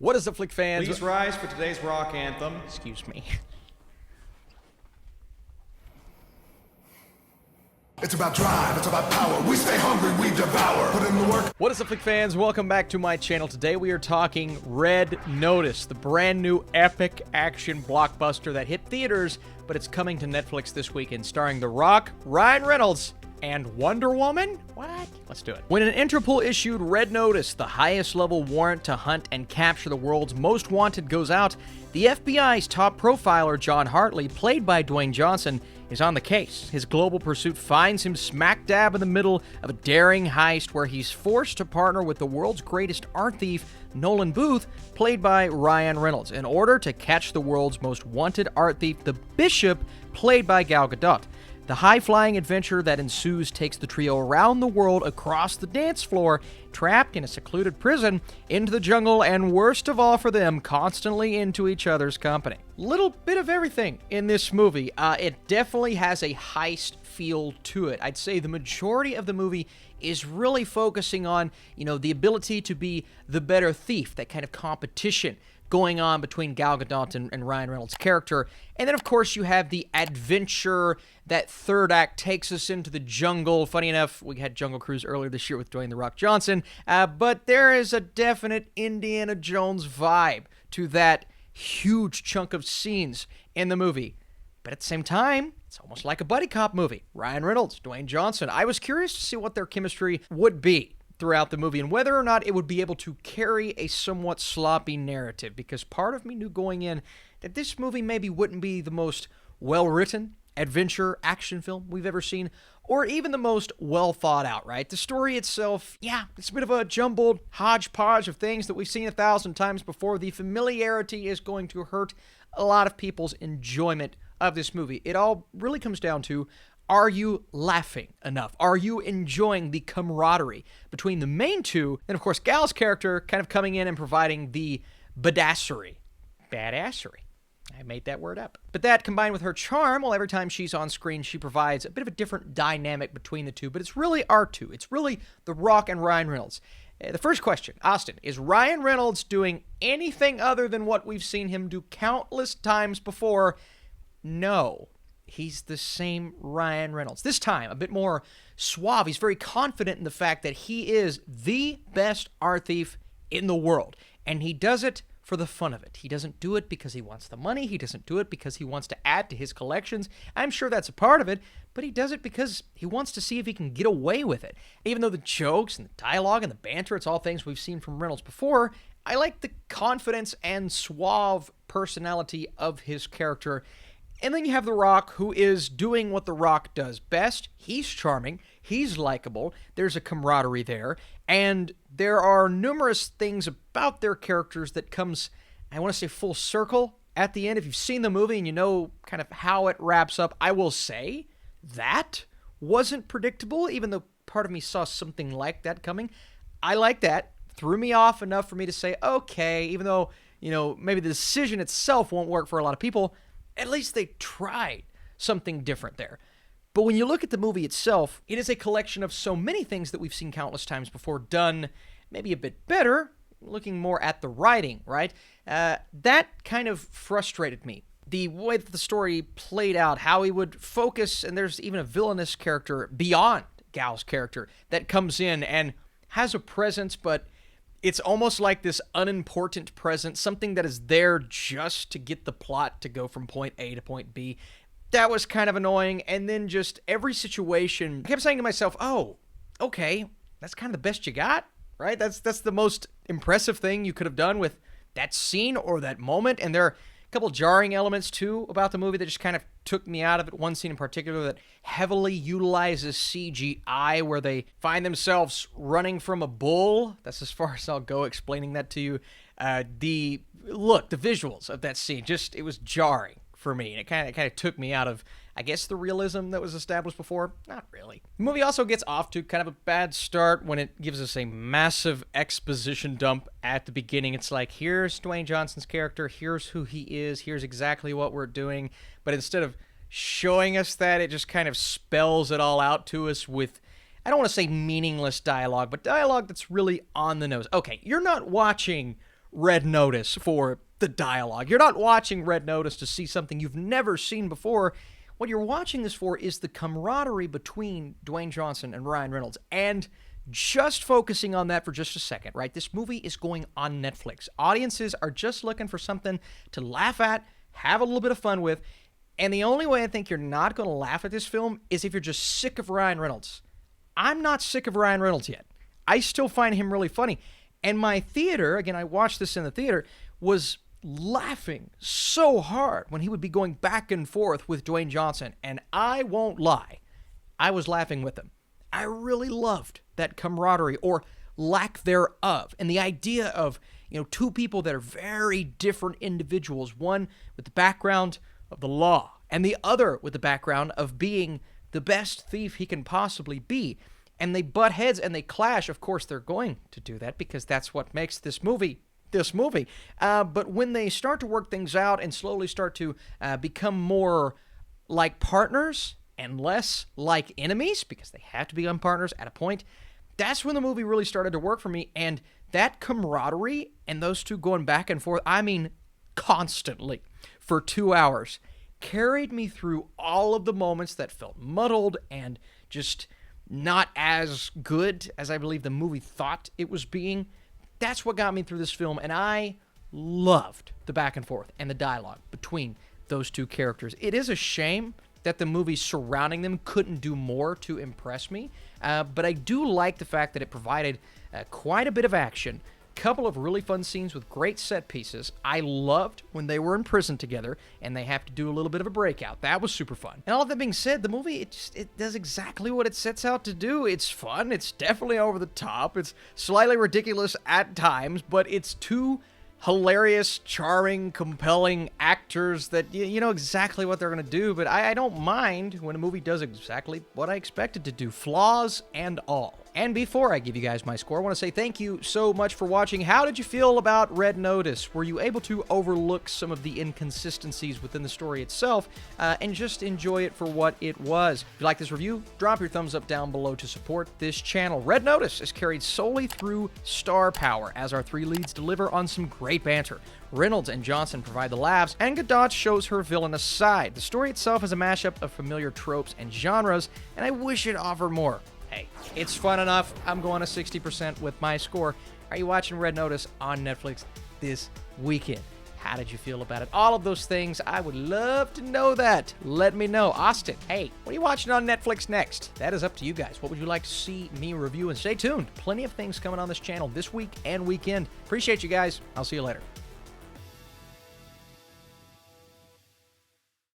What is up, Flick fans? Please rise for today's rock anthem. Excuse me. It's about drive, it's about power. We stay hungry, we devour. Put in the work. What is up, Flick fans? Welcome back to my channel. Today we are talking Red Notice, the brand new epic action blockbuster that hit theaters, but it's coming to Netflix this weekend, starring The Rock, Ryan Reynolds, and Wonder Woman? What? Let's do it. When an Interpol-issued Red Notice, the highest level warrant to hunt and capture the world's most wanted, goes out, the FBI's top profiler, John Hartley, played by Dwayne Johnson, is on the case. His global pursuit finds him smack dab in the middle of a daring heist where he's forced to partner with the world's greatest art thief, Nolan Booth, played by Ryan Reynolds, in order to catch the world's most wanted art thief, the Bishop, played by Gal Gadot. The high-flying adventure that ensues takes the trio around the world, across the dance floor, trapped in a secluded prison, into the jungle, and worst of all for them, constantly into each other's company. Little bit of everything in this movie. It definitely has a heist feel to it. I'd say the majority of the movie is really focusing on, the ability to be the better thief, that kind of competition going on between Gal Gadot and Ryan Reynolds' character. And then, of course, you have the adventure. That third act takes us into the jungle. Funny enough, we had Jungle Cruise earlier this year with Dwayne "The Rock" Johnson, but there is a definite Indiana Jones vibe to that huge chunk of scenes in the movie. But at the same time, it's almost like a buddy cop movie. Ryan Reynolds, Dwayne Johnson. I was curious to see what their chemistry would be throughout the movie and whether or not it would be able to carry a somewhat sloppy narrative, because part of me knew going in that this movie maybe wouldn't be the most well-written adventure action film we've ever seen, or even the most well thought out, right? The story itself, it's a bit of a jumbled hodgepodge of things that we've seen 1,000 times before. The familiarity is going to hurt a lot of people's enjoyment of this movie. It all really comes down to, are you laughing enough? Are you enjoying the camaraderie between the main two? And of course, Gal's character kind of coming in and providing the badassery. Badassery. I made that word up. But that, combined with her charm, well, every time she's on screen, she provides a bit of a different dynamic between the two. But it's really our two. It's really The Rock and Ryan Reynolds. The first question, Austin, is Ryan Reynolds doing anything other than what we've seen him do countless times before? No. He's the same Ryan Reynolds. This time, a bit more suave. He's very confident in the fact that he is the best art thief in the world. And he does it for the fun of it. He doesn't do it because he wants the money. He doesn't do it because he wants to add to his collections. I'm sure that's a part of it, but he does it because he wants to see if he can get away with it. Even though the jokes and the dialogue and the banter, it's all things we've seen from Reynolds before, I like the confidence and suave personality of his character. And then you have The Rock, who is doing what The Rock does best. He's charming. He's likable. There's a camaraderie there. And there are numerous things about their characters that comes, I want to say, full circle at the end. If you've seen the movie and you know kind of how it wraps up, I will say that wasn't predictable, even though part of me saw something like that coming. I like that. Threw me off enough for me to say, okay, even though, maybe the decision itself won't work for a lot of people, at least they tried something different there. But when you look at the movie itself, it is a collection of so many things that we've seen countless times before, done maybe a bit better, looking more at the writing, right? That kind of frustrated me. The way that the story played out, how he would focus, and there's even a villainous character beyond Gal's character that comes in and has a presence, but it's almost like this unimportant presence, something that is there just to get the plot to go from point A to point B. That was kind of annoying. And then just every situation, I kept saying to myself, oh, okay, that's kind of the best you got, right? That's the most impressive thing you could have done with that scene or that moment. And there are a couple jarring elements, too, about the movie that just kind of took me out of it. One scene in particular that heavily utilizes CGI, where they find themselves running from a bull. That's as far as I'll go explaining that to you. The visuals of that scene, it was jarring for me. And it kind of took me out of, I guess, the realism that was established before. Not really. The movie also gets off to kind of a bad start when it gives us a massive exposition dump at the beginning. It's like, here's Dwayne Johnson's character, here's who he is, here's exactly what we're doing. But instead of showing us that, it just kind of spells it all out to us with, I don't want to say meaningless dialogue, but dialogue that's really on the nose. Okay, you're not watching Red Notice for the dialogue. You're not watching Red Notice to see something you've never seen before. What you're watching this for is the camaraderie between Dwayne Johnson and Ryan Reynolds. And just focusing on that for just a second, right? This movie is going on Netflix. Audiences are just looking for something to laugh at, have a little bit of fun with. And the only way I think you're not going to laugh at this film is if you're just sick of Ryan Reynolds. I'm not sick of Ryan Reynolds yet. I still find him really funny. And my theater, again, I watched this in the theater, was laughing so hard when he would be going back and forth with Dwayne Johnson. And I won't lie, I was laughing with him. I really loved that camaraderie, or lack thereof, and the idea of, two people that are very different individuals, one with the background of the law and the other with the background of being the best thief he can possibly be. And they butt heads and they clash. Of course, they're going to do that because that's what makes this movie. But when they start to work things out and slowly start to become more like partners and less like enemies, because they have to become partners at a point, that's when the movie really started to work for me. And that camaraderie and those two going back and forth, I mean, constantly for 2 hours, carried me through all of the moments that felt muddled and just not as good as I believe the movie thought it was being. That's what got me through this film, and I loved the back and forth and the dialogue between those two characters. It is a shame that the movies surrounding them couldn't do more to impress me, but I do like the fact that it provided quite a bit of action, couple of really fun scenes with great set pieces. I loved when they were in prison together and they have to do a little bit of a breakout. That was super fun. And all of that being said, the movie, it does exactly what it sets out to do. It's fun. It's definitely over the top. It's slightly ridiculous at times, but it's two hilarious, charming, compelling actors that you know exactly what they're going to do. But I don't mind when a movie does exactly what I expect it to do, flaws and all. And before I give you guys my score, I want to say thank you so much for watching. How did you feel about Red Notice? Were you able to overlook some of the inconsistencies within the story itself and just enjoy it for what it was? If you like this review, drop your thumbs up down below to support this channel. Red Notice is carried solely through star power, as our three leads deliver on some great banter. Reynolds and Johnson provide the laughs, and Gadot shows her villainous side. The story itself is a mashup of familiar tropes and genres, and I wish it offered more. Hey, it's fun enough. I'm going to 60% with my score. Are you watching Red Notice on Netflix this weekend? How did you feel about it? All of those things, I would love to know that. Let me know. Austin, hey, what are you watching on Netflix next? That is up to you guys. What would you like to see me review? And stay tuned. Plenty of things coming on this channel this week and weekend. Appreciate you guys. I'll see you later.